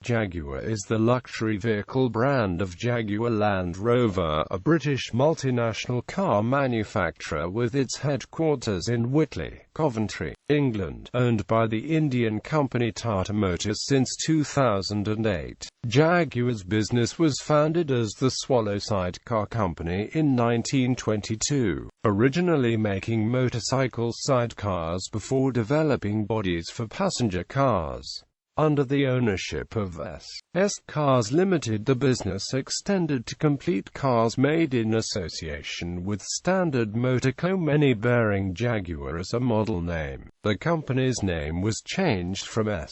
Jaguar is the luxury vehicle brand of Jaguar Land Rover, a British multinational car manufacturer with its headquarters in Whitley, Coventry, England, owned by the Indian company Tata Motors since 2008. Jaguar's business was founded as the Swallow Sidecar Company in 1922, originally making motorcycle sidecars before developing bodies for passenger cars. Under the ownership of S. Cars Limited, the business extended to complete cars made in association with Standard Motor Co. many bearing Jaguar as a model name. The company's name was changed from S.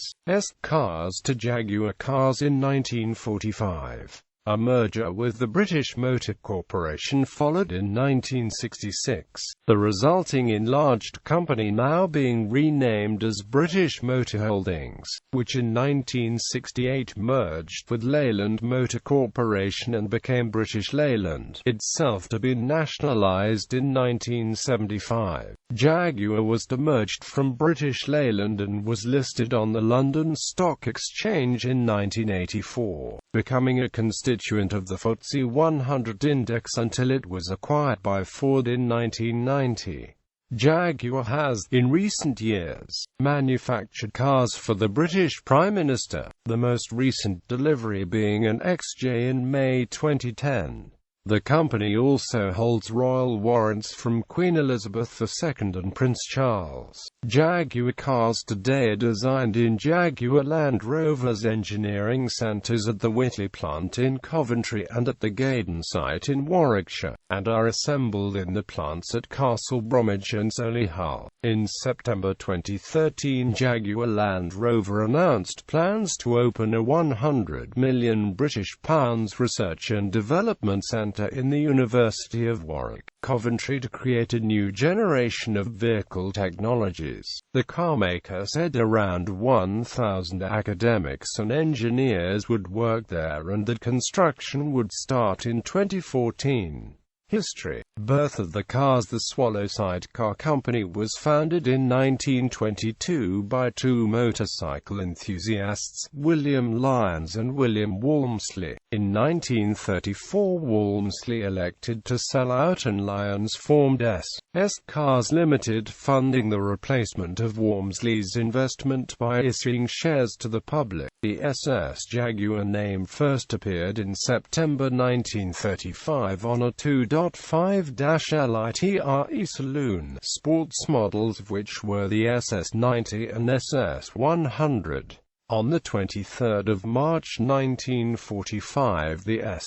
Cars to Jaguar Cars in 1945. A merger with the British Motor Corporation followed in 1966, the resulting enlarged company now being renamed as British Motor Holdings, which in 1968 merged with Leyland Motor Corporation and became British Leyland, itself to be nationalised in 1975. Jaguar was demerged from British Leyland and was listed on the London Stock Exchange in 1984, becoming a constituent of the FTSE 100 index until it was acquired by Ford in 1990. Jaguar has, in recent years, manufactured cars for the British Prime Minister, the most recent delivery being an XJ in May 2010. The company also holds royal warrants from Queen Elizabeth II and Prince Charles. Jaguar cars today are designed in Jaguar Land Rover's engineering centres at the Whitley plant in Coventry and at the Gaydon site in Warwickshire, and are assembled in the plants at Castle Bromwich and Solihull. In September 2013, Jaguar Land Rover announced plans to open a £100 million research and development centre in the University of Warwick, Coventry to create a new generation of vehicle technologies. The carmaker said around 1,000 academics and engineers would work there and that construction would start in 2014. History. Birth of the cars. The Swallow Sidecar Company was founded in 1922 by two motorcycle enthusiasts, William Lyons and William Walmsley. In 1934, Walmsley elected to sell out and Lyons formed S. Cars Limited, funding the replacement of Walmsley's investment by issuing shares to the public. The SS Jaguar name first appeared in September 1935 on a 2.5-litre saloon, sports models of which were the SS90 and SS100. On the 23rd of March 1945, the S.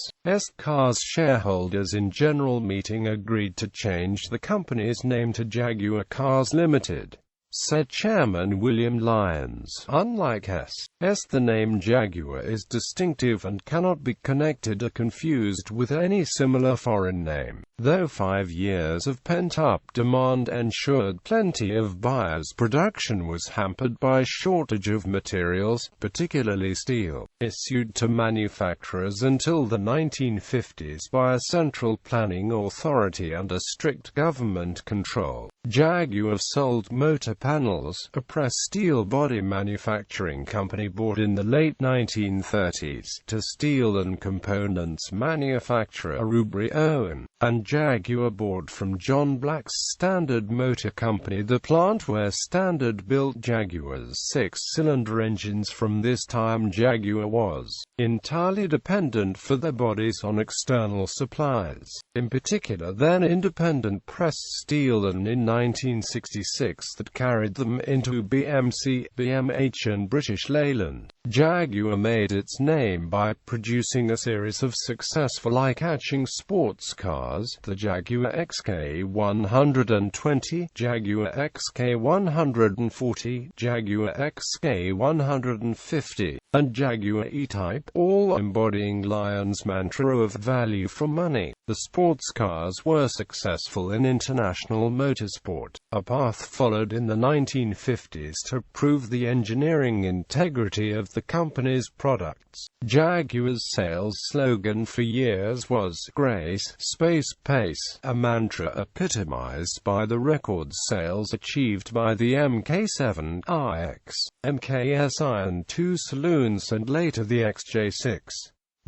Cars shareholders in general meeting agreed to change the company's name to Jaguar Cars Limited. Said Chairman William Lyons, unlike S, the name Jaguar is distinctive and cannot be connected or confused with any similar foreign name. Though 5 years of pent-up demand ensured plenty of buyers, production was hampered by shortage of materials, particularly steel, issued to manufacturers until the 1950s by a central planning authority under strict government control. Jaguar sold motor panels, a pressed steel body manufacturing company bought in the late 1930s, to steel and components manufacturer Rubry Owen, and Jaguar bought from John Black's Standard Motor Company the plant where Standard built Jaguar's 6-cylinder engines. From this time Jaguar was entirely dependent for their bodies on external suppliers, in particular then independent pressed steel, and in 1966 that carried them into BMC, BMH and British Leyland. Jaguar made its name by producing a series of successful eye-catching sports cars, the Jaguar XK120, Jaguar XK140, Jaguar XK150, and Jaguar E-Type, all embodying Lyons' mantra of value for money. The sports cars were successful in international motorsport motorsport, a path followed in the 1950s to prove the engineering integrity of the company's products. Jaguar's sales slogan for years was "Grace, Space, Pace," a mantra epitomized by the record sales achieved by the MK7, RX, MKSI and 2 saloons and later the XJ6.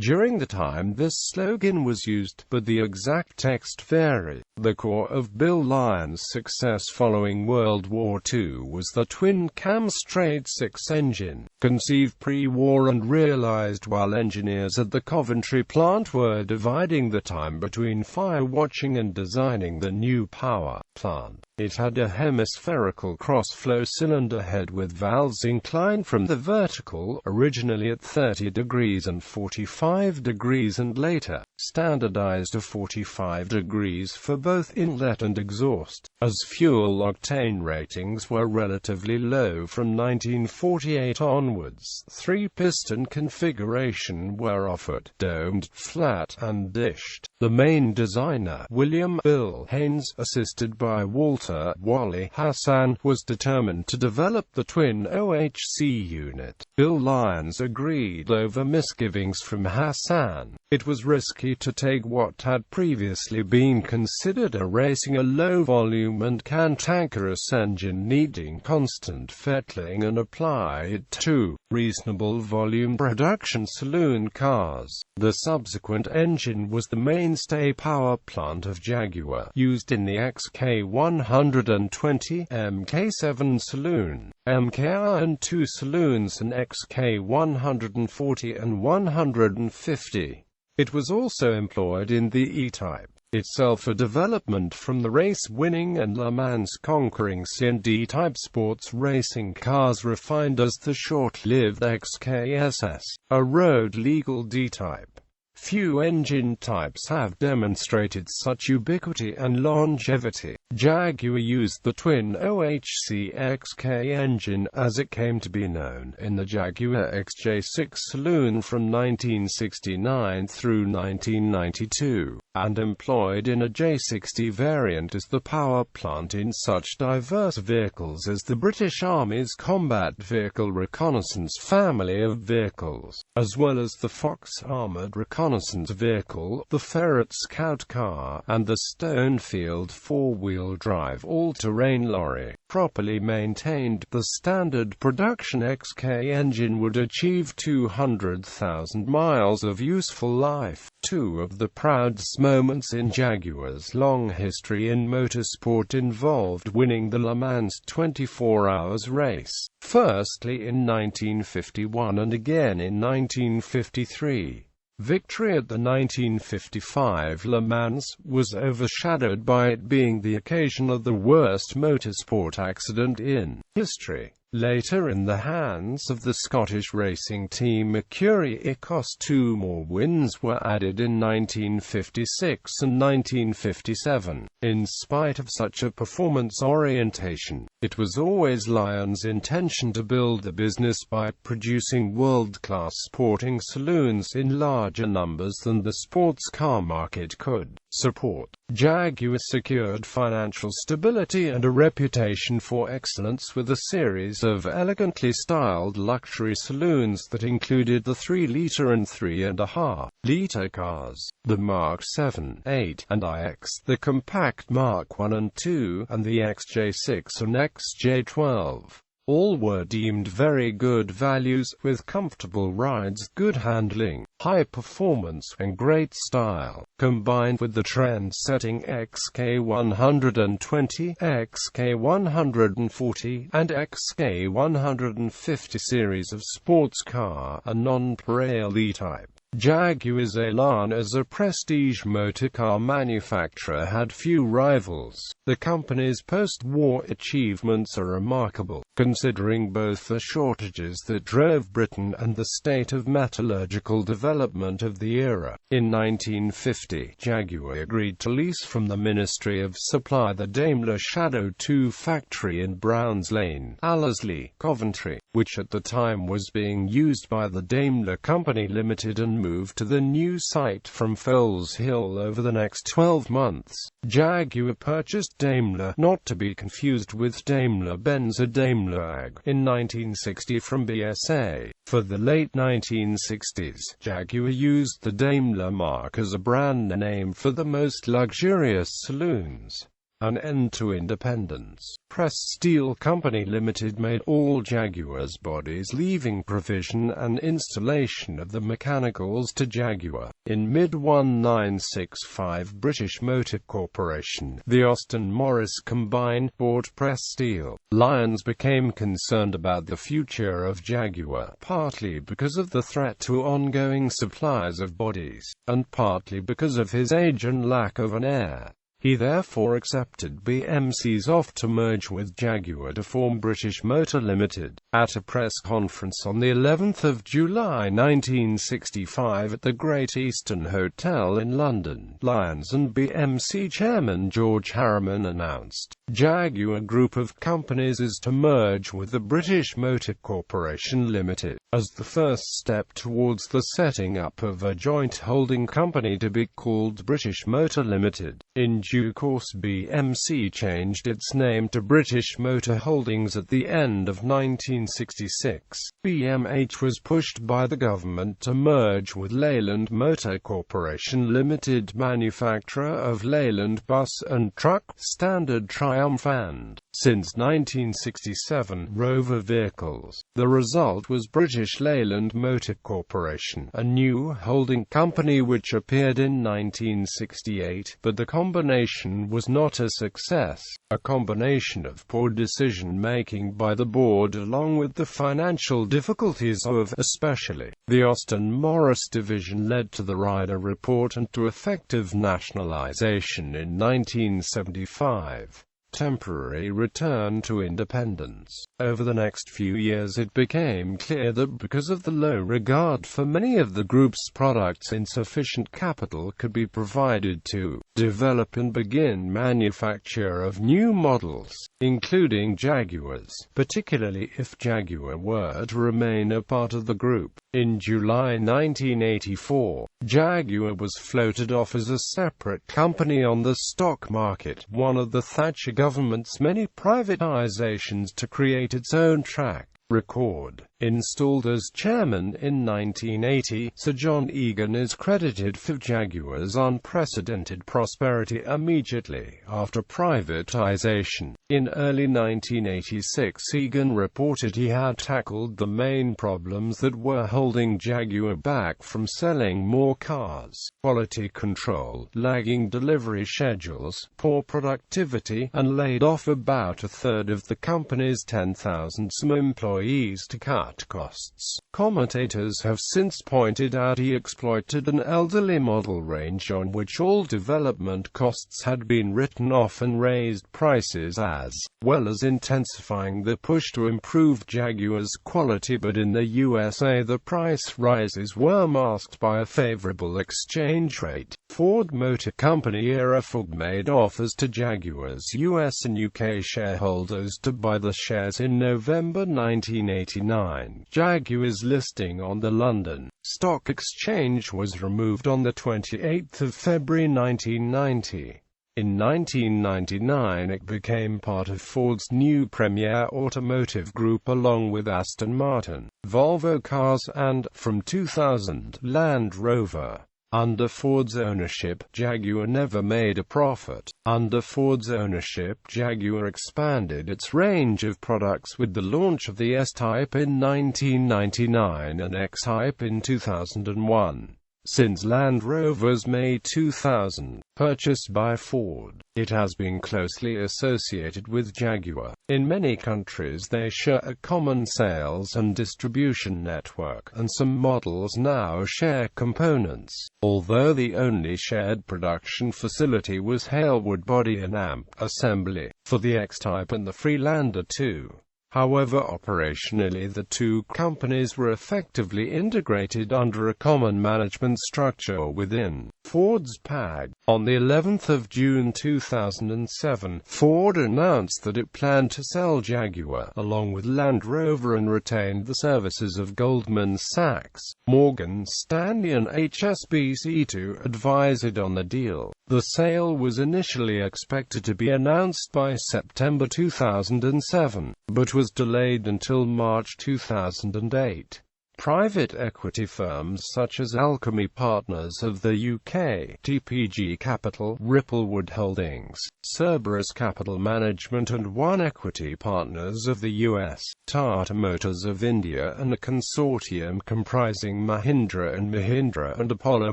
During the time this slogan was used, but the exact text varied. The core of Bill Lyons' success following World War II was the twin-cam straight-six engine, conceived pre-war and realized while engineers at the Coventry plant were dividing the time between fire-watching and designing the new power plant. It had a hemispherical cross-flow cylinder head with valves inclined from the vertical, originally at 30 degrees and 45 degrees and later standardized to 45 degrees for both inlet and exhaust. As fuel octane ratings were relatively low from 1948 onwards, 3-piston configuration were offered, domed, flat, and dished. The main designer, William "Bill" Haynes, assisted by Walter "Wally" Hassan, was determined to develop the twin OHC unit. Bill Lyons agreed over misgivings from Hassan. It was risky to take what had previously been considered a racing a low-volume and cantankerous engine needing constant fettling and apply it to reasonable volume production saloon cars. The subsequent engine was the mainstay power plant of Jaguar, used in the XK120, MK7 saloon, MKI and 2 saloons and XK140 and 150. It was also employed in the E-Type, itself a development from the race-winning and Le Mans conquering C and D-Type sports racing cars refined as the short-lived XKSS, a road-legal D-Type. Few engine types have demonstrated such ubiquity and longevity. Jaguar used the twin OHC XK engine, as it came to be known, in the Jaguar XJ6 saloon from 1969 through 1992, and employed in a J60 variant as the power plant in such diverse vehicles as the British Army's Combat Vehicle Reconnaissance family of vehicles, as well as the Fox Armoured Reconnaissance Vehicle, the Ferret Scout Car, and the Stonefield four-wheel drive all-terrain lorry. Properly maintained, the standard production XK engine would achieve 200,000 miles of useful life. Two of the proudest moments in Jaguar's long history in motorsport involved winning the Le Mans 24 Hours race, firstly in 1951 and again in 1953. Victory at the 1955 Le Mans was overshadowed by it being the occasion of the worst motorsport accident in history. Later in the hands of the Scottish racing team Mercury, it cost 2 more wins were added in 1956 and 1957. In spite of such a performance orientation, it was always Lyons' intention to build the business by producing world-class sporting saloons in larger numbers than the sports car market could support. Jaguar secured financial stability and a reputation for excellence with a series of elegantly styled luxury saloons that included the 3-liter and 3.5-liter cars, the Mark 7, 8, and iX, the compact Mark 1 and 2, and the XJ6 and XJ12. All were deemed very good values, with comfortable rides, good handling, high performance, and great style, combined with the trend-setting XK120, XK140, and XK150 series of sports car, a non-pareil E-Type. Jaguar's elan as a prestige motorcar manufacturer had few rivals. The company's post-war achievements are remarkable, considering both the shortages that drove Britain and the state of metallurgical development of the era. In 1950, Jaguar agreed to lease from the Ministry of Supply the Daimler Shadow 2 factory in Browns Lane, Allersley, Coventry, which at the time was being used by the Daimler Company Limited, and moved to the new site from Foles Hill over the next 12 months. Jaguar purchased introduced Daimler, not to be confused with Daimler-Benz or Daimler AG, in 1960 from BSA. For the late 1960s, Jaguar used the Daimler mark as a brand name for the most luxurious saloons. An end to independence. Pressed Steel Company Limited made all Jaguar's bodies, leaving provision and installation of the mechanicals to Jaguar. In mid-1965, British Motor Corporation, the Austin Morris combine, bought Pressed Steel. Lyons became concerned about the future of Jaguar, partly because of the threat to ongoing supplies of bodies, and partly because of his age and lack of an heir. He therefore accepted BMC's offer to merge with Jaguar to form British Motor Limited. At a press conference on the 11th of July 1965 at the Great Eastern Hotel in London, Lyons and BMC chairman George Harriman announced, Jaguar Group of Companies is to merge with the British Motor Corporation Limited, as the first step towards the setting up of a joint holding company to be called British Motor Limited. In due course, BMC changed its name to British Motor Holdings at the end of 1966. BMH was pushed by the government to merge with Leyland Motor Corporation Limited, manufacturer of Leyland bus and truck, standard Triumph and, since 1967, Rover vehicles. The result was British Leyland Motor Corporation, a new holding company which appeared in 1968, but the combination was not a success. A combination of poor decision-making by the board along with the financial difficulties of, especially, the Austin Morris division led to the Ryder Report and to effective nationalization in 1975. Temporary return to independence. Over the next few years it became clear that because of the low regard for many of the group's products, insufficient capital could be provided to develop and begin manufacture of new models, including Jaguars, particularly if Jaguar were to remain a part of the group. In July 1984, Jaguar was floated off as a separate company on the stock market, one of the Thatcher government's many privatizations to create its own track record. Installed as chairman in 1980, Sir John Egan is credited for Jaguar's unprecedented prosperity immediately after privatization. In early 1986, Egan reported he had tackled the main problems that were holding Jaguar back from selling more cars: quality control, lagging delivery schedules, poor productivity, and laid off about a third of the company's 10,000 employees to cut costs. Commentators have since pointed out he exploited an elderly model range on which all development costs had been written off and raised prices as well as intensifying the push to improve Jaguar's quality, but in the USA the price rises were masked by a favorable exchange rate. Ford Motor Company era Ford made offers to Jaguar's US and UK shareholders to buy the shares in November 1989. Jaguar's listing on the London Stock Exchange was removed on the 28th of February 1990. In 1999 it became part of Ford's new Premier Automotive Group along with Aston Martin, Volvo Cars and, from 2000, Land Rover. Under Ford's ownership, Jaguar never made a profit. Under Ford's ownership, Jaguar expanded its range of products with the launch of the S-Type in 1999 and X-Type in 2001. Since Land Rover's May 2000 purchase by Ford, it has been closely associated with Jaguar. In many countries they share a common sales and distribution network, and some models now share components, although the only shared production facility was Halewood Body and Amp Assembly, for the X-Type and the Freelander 2. However, operationally the two companies were effectively integrated under a common management structure within Ford's PAG. On the 11th of June 2007, Ford announced that it planned to sell Jaguar, along with Land Rover, and retained the services of Goldman Sachs, Morgan Stanley and HSBC to advise it on the deal. The sale was initially expected to be announced by September 2007, but was delayed until March 2008. Private equity firms such as Alchemy Partners of the UK, TPG Capital, Ripplewood Holdings, Cerberus Capital Management and One Equity Partners of the US, Tata Motors of India and a consortium comprising Mahindra & Mahindra and Apollo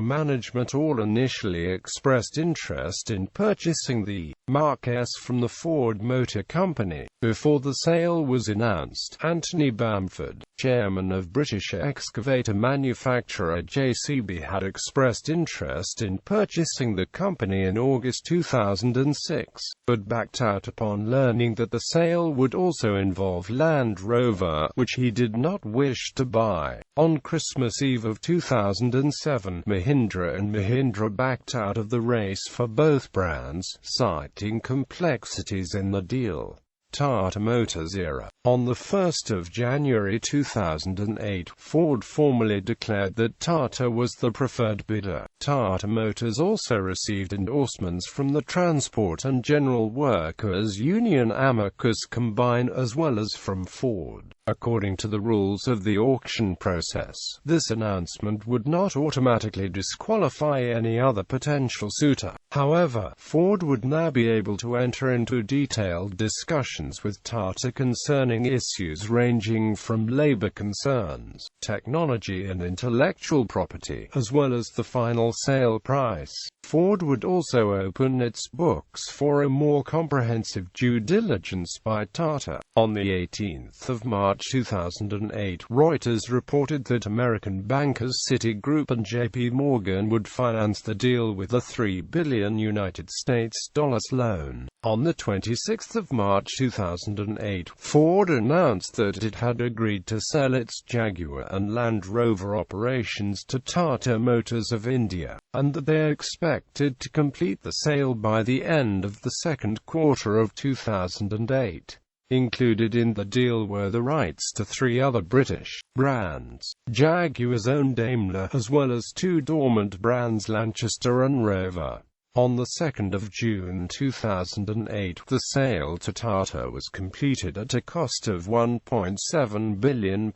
Management all initially expressed interest in purchasing the Mark S from the Ford Motor Company. Before the sale was announced, Anthony Bamford, chairman of British excavator manufacturer JCB, had expressed interest in purchasing the company in August 2006, but backed out upon learning that the sale would also involve Land Rover, which he did not wish to buy. On Christmas Eve of 2007, Mahindra & Mahindra backed out of the race for both brands, citing complexities in the deal. Tata Motors era. On the 1st of January 2008, Ford formally declared that Tata was the preferred bidder. Tata Motors also received endorsements from the Transport and General Workers Union Amicus Combine as well as from Ford. According to the rules of the auction process, this announcement would not automatically disqualify any other potential suitor. However, Ford would now be able to enter into detailed discussions with Tata concerning issues ranging from labor concerns, technology and intellectual property, as well as the final sale price. Ford would also open its books for a more comprehensive due diligence by Tata. On the 18th of March 2008, Reuters reported that American bankers Citigroup and JP Morgan would finance the deal with a $3 billion United States dollars loan. On the 26th of March 2008, Ford announced that it had agreed to sell its Jaguar and Land Rover operations to Tata Motors of India, and that they expected to complete the sale by the end of the second quarter of 2008. Included in the deal were the rights to 3 other British brands, Jaguar's own Daimler, as well as 2 dormant brands Lanchester and Rover. On the 2nd of June 2008, the sale to Tata was completed at a cost of £1.7 billion.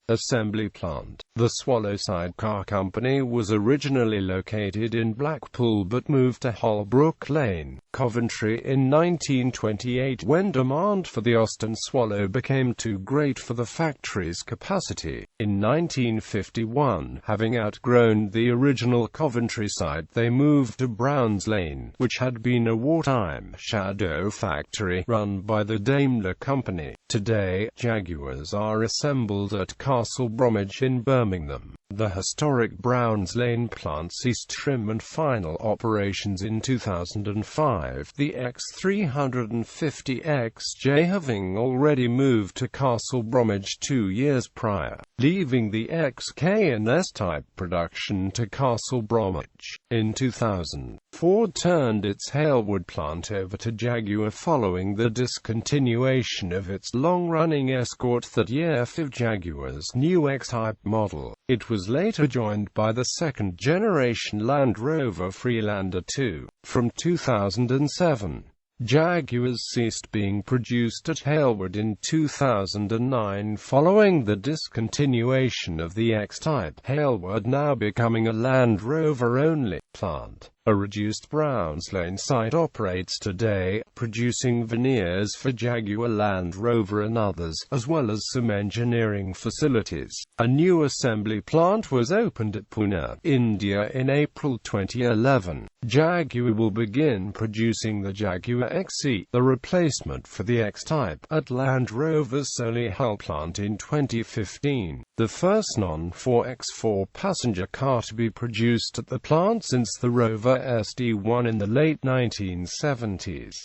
Assembly plant. The Swallow Sidecar Company was originally located in Blackpool but moved to Holbrook Lane, Coventry in 1928 when demand for the Austin Swallow became too great for the factory's capacity. In 1951, having outgrown the original Coventry site, they moved to Browns Lane, which had been a wartime shadow factory run by the Daimler Company. Today, Jaguars are assembled at Castle Bromwich in Birmingham. The historic Browns Lane plant ceased trim and final operations in 2005, the X350XJ having already moved to Castle Bromwich 2 years prior, leaving the XK and S-Type production to Castle Bromwich. In 2000, Ford turned its Halewood plant over to Jaguar following the discontinuation of its long-running Escort that year for Jaguar's new X-Type model. It was later joined by the second-generation Land Rover Freelander 2. From 2007, Jaguars ceased being produced at Halewood in 2009 following the discontinuation of the X-Type, Halewood now becoming a Land Rover-only plant. A reduced Browns Lane site operates today, producing veneers for Jaguar Land Rover and others, as well as some engineering facilities. A new assembly plant was opened at Pune, India in April 2011. Jaguar will begin producing the Jaguar XE, the replacement for the X-Type, at Land Rover's Solihull plant in 2015. The first non-4x4 passenger car to be produced at the plant since the Rover SD1 in the late 1970s.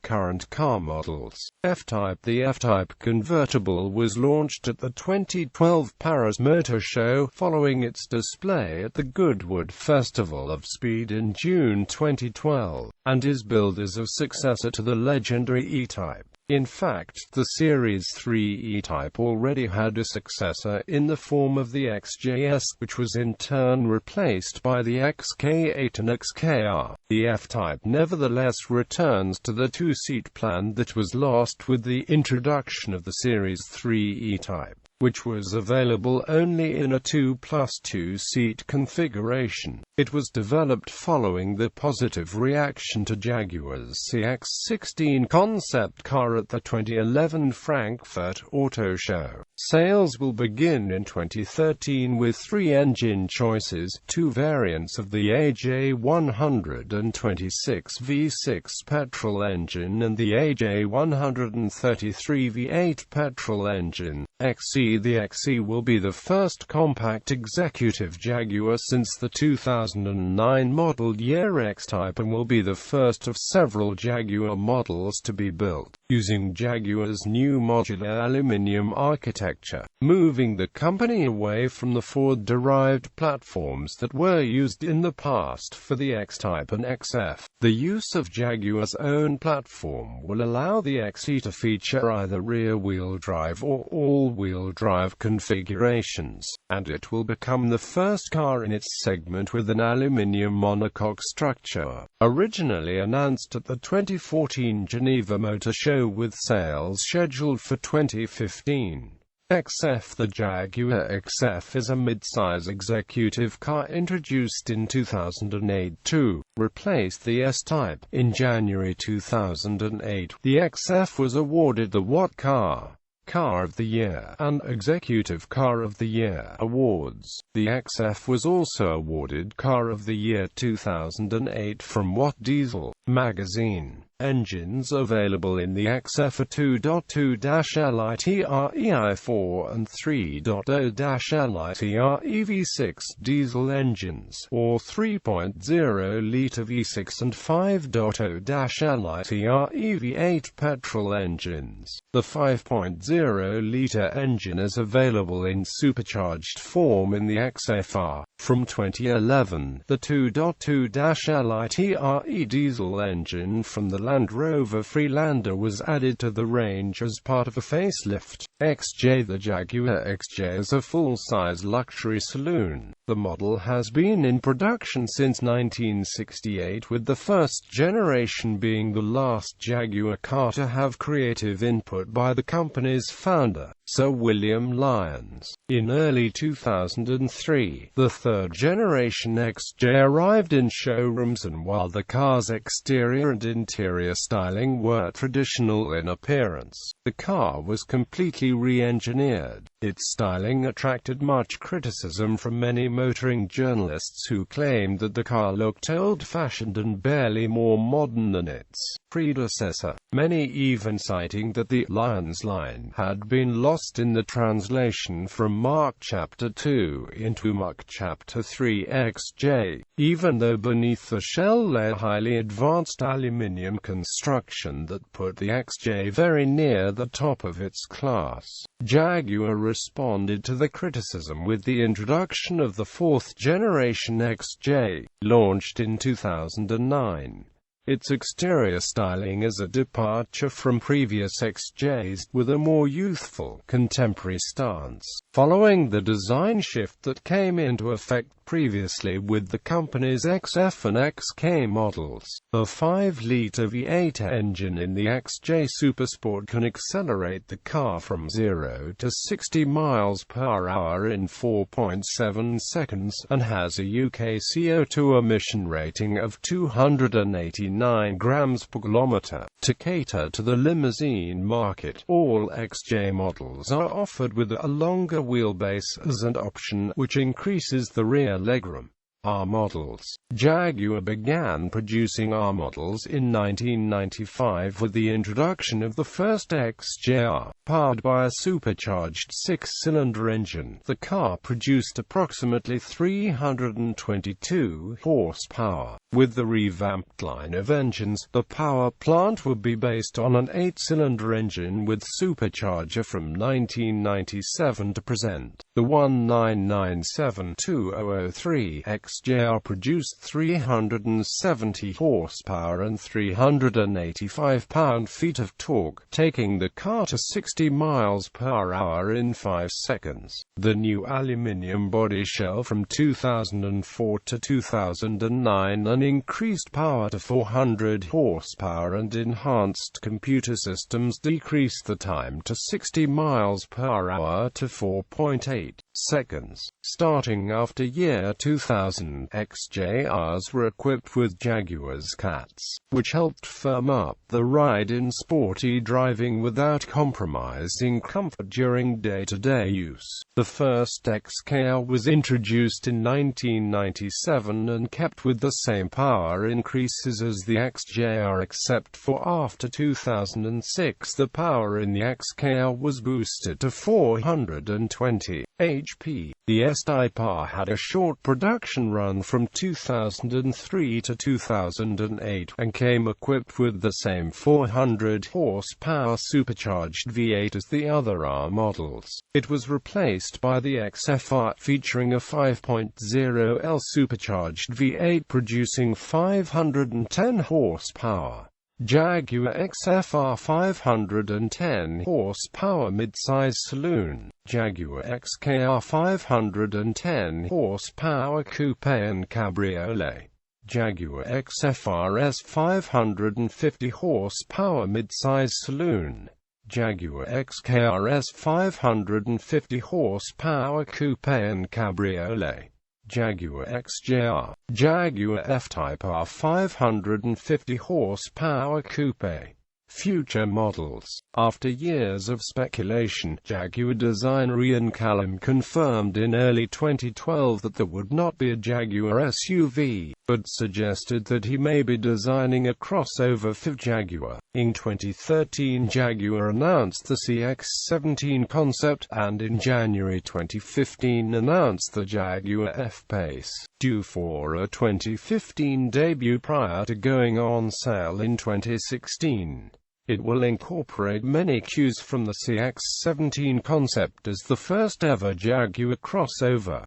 Current car models. F-Type. The F-Type convertible was launched at the 2012 Paris Motor Show, following its display at the Goodwood Festival of Speed in June 2012, and is billed as a successor to the legendary E-Type. In fact, the Series 3 E-Type already had a successor in the form of the XJS, which was in turn replaced by the XK8 and XKR. The F-Type nevertheless returns to the two-seat plan that was lost with the introduction of the Series 3 E-Type, which was available only in a 2+2 seat configuration. It was developed following the positive reaction to Jaguar's CX-16 concept car at the 2011 Frankfurt Auto Show. Sales will begin in 2013 with 3 engine choices, 2 variants of the AJ126 V6 petrol engine and the AJ133 V8 petrol engine. XE. The XE will be the first compact executive Jaguar since the 2009 model year X-Type and will be the first of several Jaguar models to be built using Jaguar's new modular aluminium architecture, moving the company away from the Ford-derived platforms that were used in the past for the X-Type and XF. The use of Jaguar's own platform will allow the XE to feature either rear-wheel drive or all-wheel drive configurations, and it will become the first car in its segment with an aluminium monocoque structure. Originally announced at the 2014 Geneva Motor Show with sales scheduled for 2015. XF. The Jaguar XF is a mid-size executive car introduced in 2008 to replace the S-Type. In January 2008, the XF was awarded the What Car of the Year and Executive Car of the Year awards. The XF was also awarded Car of the Year 2008 from What Diesel magazine. Engines available in the XF are 2.2-LITR EI4 and 3.0-LITR EV6 diesel engines, or 3.0-litre V6 and 5.0-LITR EV8 petrol engines. The 5.0-litre engine is available in supercharged form in the XFR. From 2011, the 2.2-LITR E diesel engine from the Land Rover Freelander was added to the range as part of a facelift. XJ. The Jaguar XJ is a full-size luxury saloon. The model has been in production since 1968, with the first generation being the last Jaguar car to have creative input by the company's founder, Sir William Lyons. In early 2003, the third-generation XJ arrived in showrooms, and while the car's exterior and interior styling were traditional in appearance, the car was completely re-engineered. Its styling attracted much criticism from many motoring journalists who claimed that the car looked old-fashioned and barely more modern than its predecessor, many even citing that the Lyons line had been lost in the translation from Mark Chapter 2 into Mark Chapter 3 XJ, even though beneath the shell lay a highly advanced aluminium construction that put the XJ very near the top of its class. Jaguar responded to the criticism with the introduction of the fourth-generation XJ, launched in 2009. Its exterior styling is a departure from previous XJs, with a more youthful, contemporary stance, following the design shift that came into effect previously with the company's XF and XK models. The 5-litre V8 engine in the XJ Supersport can accelerate the car from 0 to 60 miles per hour in 4.7 seconds, and has a UK CO2 emission rating of 289 grams per kilometre. To cater to the limousine market, all XJ models are offered with a longer wheelbase as an option, which increases the rear legroom. R models. Jaguar began producing R models in 1995 with the introduction of the first XJR, powered by a supercharged 6-cylinder engine. The car produced approximately 322 horsepower. With the revamped line of engines, the power plant would be based on an 8-cylinder engine with supercharger from 1997 to present. The 1997203 XJ XJR produced 370 horsepower and 385 pound-feet of torque, taking the car to 60 miles per hour in 5 seconds. The new aluminium body shell from 2004 to 2009 and increased power to 400 horsepower and enhanced computer systems decreased the time to 60 miles per hour to 4.8 seconds. Starting after year 2000, XJRs were equipped with Jaguar's CATs, which helped firm up the ride in sporty driving without compromising comfort during day-to-day use. The first XKR was introduced in 1997 and kept with the same power increases as the XJR, except for after 2006 the power in the XKR was boosted to 420 HP. The S-Type-R had a short production run from 2003 to 2008 and came equipped with the same 400 horsepower supercharged V8 as the other R models. It was replaced by the XFR featuring a 5.0L supercharged V8 producing 510 horsepower. Jaguar XFR 510 horsepower midsize saloon, Jaguar XKR 510 horsepower coupe and cabriolet, Jaguar XFR S 550 horsepower midsize saloon, Jaguar XKR S 550 horsepower coupe and cabriolet, Jaguar XJR, Jaguar F-Type-R 550 horsepower coupe. Future models. After years of speculation, Jaguar designer Ian Callum confirmed in early 2012 that there would not be a Jaguar SUV, but suggested that he may be designing a crossover for Jaguar. In 2013, Jaguar announced the CX-17 concept, and in January 2015 announced the Jaguar F-Pace, due for a 2015 debut prior to going on sale in 2016. It will incorporate many cues from the CX-17 concept as the first ever Jaguar crossover.